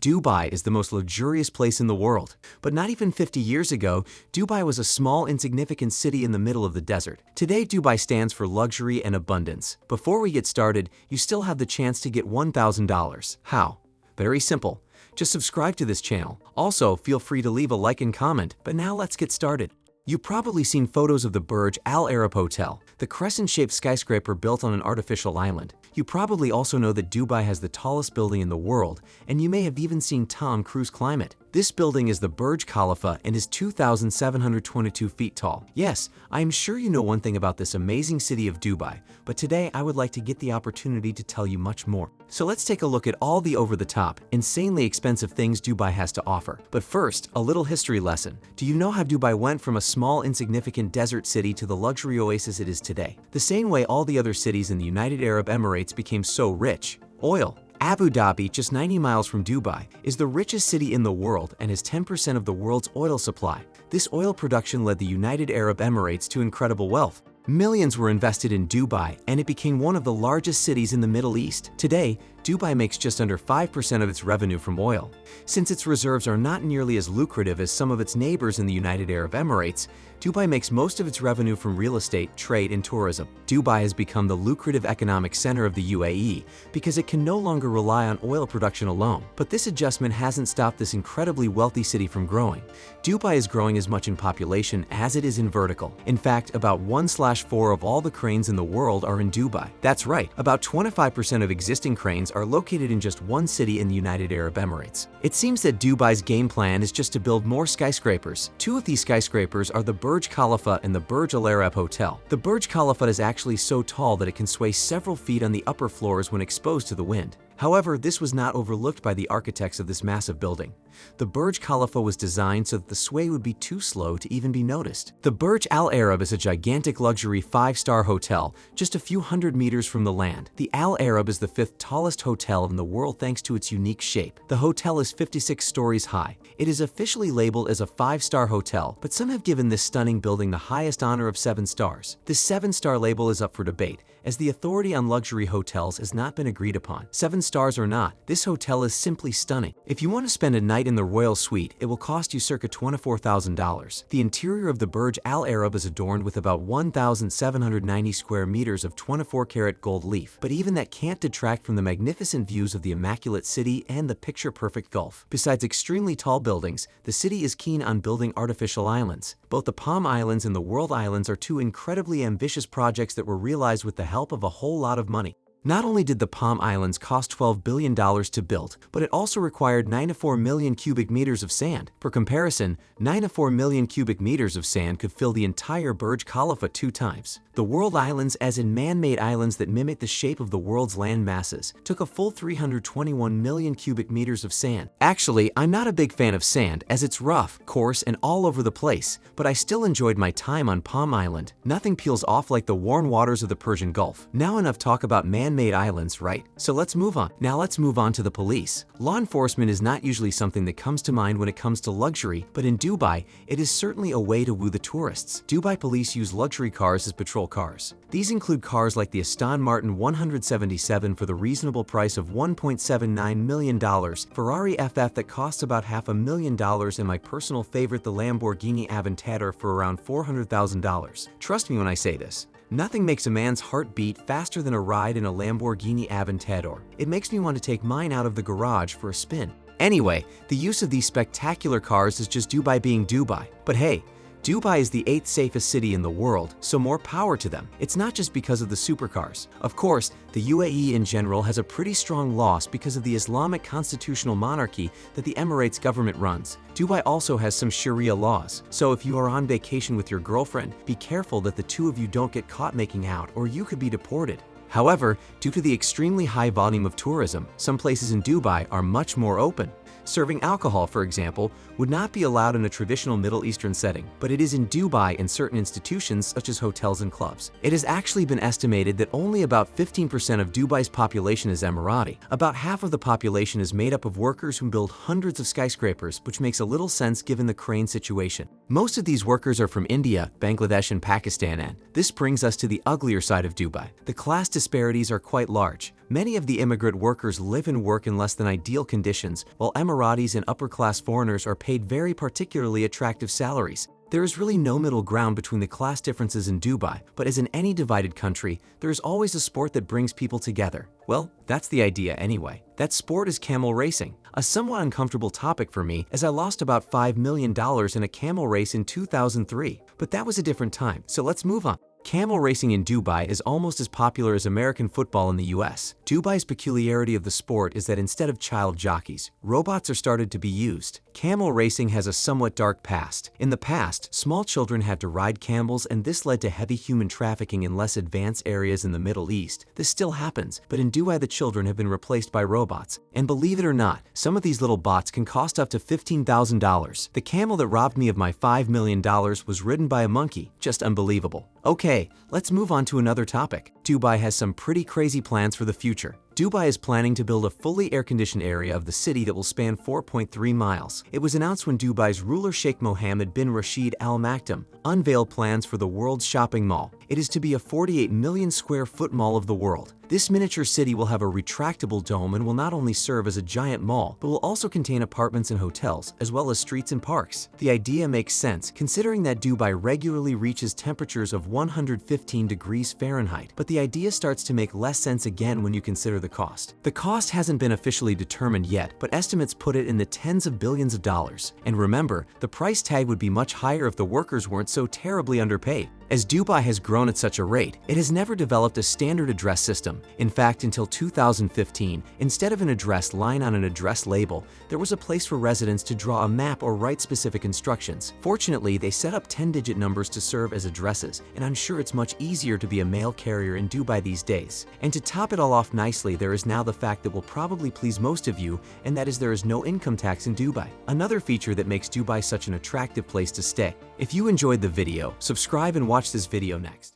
Dubai is the most luxurious place in the world. But not even 50 years ago, Dubai was a small, insignificant city in the middle of the desert. Today, Dubai stands for luxury and abundance. Before we get started, you still have the chance to get $1,000. How? Very simple. Just subscribe to this channel. Also, feel free to leave a like and comment. But now let's get started. You've probably seen photos of the Burj Al Arab Hotel, the crescent-shaped skyscraper built on an artificial island. You probably also know that Dubai has the tallest building in the world, and you may have even seen Tom Cruise climb it. This building is the Burj Khalifa and is 2,722 feet tall. Yes, I am sure you know one thing about this amazing city of Dubai, but today I would like to get the opportunity to tell you much more. So let's take a look at all the over-the-top, insanely expensive things Dubai has to offer. But first, a little history lesson. Do you know how Dubai went from a small, insignificant desert city to the luxury oasis it is today? The same way all the other cities in the United Arab Emirates became so rich. Oil. Abu Dhabi, just 90 miles from Dubai, is the richest city in the world and has 10% of the world's oil supply. This oil production led the United Arab Emirates to incredible wealth. Millions were invested in Dubai, and it became one of the largest cities in the Middle East. Today, Dubai makes just under 5% of its revenue from oil. Since its reserves are not nearly as lucrative as some of its neighbors in the United Arab Emirates, Dubai makes most of its revenue from real estate, trade, and tourism. Dubai has become the lucrative economic center of the UAE because it can no longer rely on oil production alone. But this adjustment hasn't stopped this incredibly wealthy city from growing. Dubai is growing as much in population as it is in vertical. In fact, about 1/4 of all the cranes in the world are in Dubai. That's right, about 25% of existing cranes are located in just one city in the United Arab Emirates. It seems that Dubai's game plan is just to build more skyscrapers. Two of these skyscrapers are the Burj Khalifa and the Burj Al Arab Hotel. The Burj Khalifa is actually so tall that it can sway several feet on the upper floors when exposed to the wind. However, this was not overlooked by the architects of this massive building. The Burj Khalifa was designed so that the sway would be too slow to even be noticed. The Burj Al Arab is a gigantic luxury 5-star hotel just a few hundred meters from the land. The Al Arab is the 5th tallest hotel in the world thanks to its unique shape. The hotel is 56 stories high. It is officially labeled as a 5-star hotel, but some have given this stunning building the highest honor of 7 stars. This 7-star label is up for debate, as the authority on luxury hotels has not been agreed upon. 7 stars or not, this hotel is simply stunning. If you want to spend a night in the royal suite, it will cost you circa $24,000. The interior of the Burj Al Arab is adorned with about 1,790 square meters of 24-karat gold leaf, but even that can't detract from the magnificent views of the immaculate city and the picture-perfect Gulf. Besides extremely tall buildings, the city is keen on building artificial islands. Both the Palm Islands and the World Islands are two incredibly ambitious projects that were realized with the help of a whole lot of money. Not only did the Palm Islands cost $12 billion to build, but it also required 9 to 4 million cubic meters of sand. For comparison, 9 to 4 million cubic meters of sand could fill the entire Burj Khalifa 2 times. The World Islands, as in man-made islands that mimic the shape of the world's land masses, took a full 321 million cubic meters of sand. Actually, I'm not a big fan of sand, as it's rough, coarse, and all over the place, but I still enjoyed my time on Palm Island. Nothing peels off like the warm waters of the Persian Gulf. Now enough talk about man-made islands, right? So let's move on. Now let's move on to the police. Law enforcement is not usually something that comes to mind when it comes to luxury, but in Dubai, it is certainly a way to woo the tourists. Dubai police use luxury cars as patrol cars. These include cars like the Aston Martin 177 for the reasonable price of $1.79 million, Ferrari FF that costs about $500,000, and my personal favorite, the Lamborghini Aventador, for around $400,000. Trust me when I say this. Nothing makes a man's heart beat faster than a ride in a Lamborghini Aventador. It makes me want to take mine out of the garage for a spin. Anyway, the use of these spectacular cars is just Dubai being Dubai. But hey, Dubai is the 8th safest city in the world, so more power to them. It's not just because of the supercars. Of course, the UAE in general has a pretty strong loss because of the Islamic constitutional monarchy that the Emirates government runs. Dubai also has some Sharia laws, so if you are on vacation with your girlfriend, be careful that the two of you don't get caught making out, or you could be deported. However, due to the extremely high volume of tourism, some places in Dubai are much more open. Serving alcohol, for example, would not be allowed in a traditional Middle Eastern setting, but it is in Dubai in certain institutions such as hotels and clubs. It has actually been estimated that only about 15% of Dubai's population is Emirati. About half of the population is made up of workers who build hundreds of skyscrapers, which makes a little sense given the crane situation. Most of these workers are from India, Bangladesh, and Pakistan, and this brings us to the uglier side of Dubai. The class disparities are quite large. Many of the immigrant workers live and work in less than ideal conditions, while Emiratis and upper-class foreigners are paid very particularly attractive salaries. There is really no middle ground between the class differences in Dubai, but as in any divided country, there is always a sport that brings people together. Well, that's the idea anyway. That sport is camel racing, a somewhat uncomfortable topic for me as I lost about $5 million in a camel race in 2003. But that was a different time, so let's move on. Camel racing in Dubai is almost as popular as American football in the US. Dubai's peculiarity of the sport is that instead of child jockeys, robots are started to be used. Camel racing has a somewhat dark past. In the past, small children had to ride camels, and this led to heavy human trafficking in less advanced areas in the Middle East. This still happens, but in Dubai the children have been replaced by robots. And believe it or not, some of these little bots can cost up to $15,000. The camel that robbed me of my $5 million was ridden by a monkey. Just unbelievable. Okay, let's move on to another topic. Dubai has some pretty crazy plans for the future. Dubai is planning to build a fully air-conditioned area of the city that will span 4.3 miles. It was announced when Dubai's ruler Sheikh Mohammed bin Rashid Al Maktoum unveiled plans for the world's shopping mall. It is to be a 48 million square foot mall of the world. This miniature city will have a retractable dome and will not only serve as a giant mall, but will also contain apartments and hotels, as well as streets and parks. The idea makes sense, considering that Dubai regularly reaches temperatures of 115 degrees Fahrenheit, but the idea starts to make less sense again when you consider the cost. The cost hasn't been officially determined yet, but estimates put it in the tens of billions of dollars. And remember, the price tag would be much higher if the workers weren't so terribly underpaid. As Dubai has grown at such a rate, it has never developed a standard address system. In fact, until 2015, instead of an address line on an address label, there was a place for residents to draw a map or write specific instructions. Fortunately, they set up 10-digit numbers to serve as addresses, and I'm sure it's much easier to be a mail carrier in Dubai these days. And to top it all off nicely, there is now the fact that will probably please most of you, and that is there is no income tax in Dubai. Another feature that makes Dubai such an attractive place to stay. If you enjoyed the video, subscribe and watch this video next.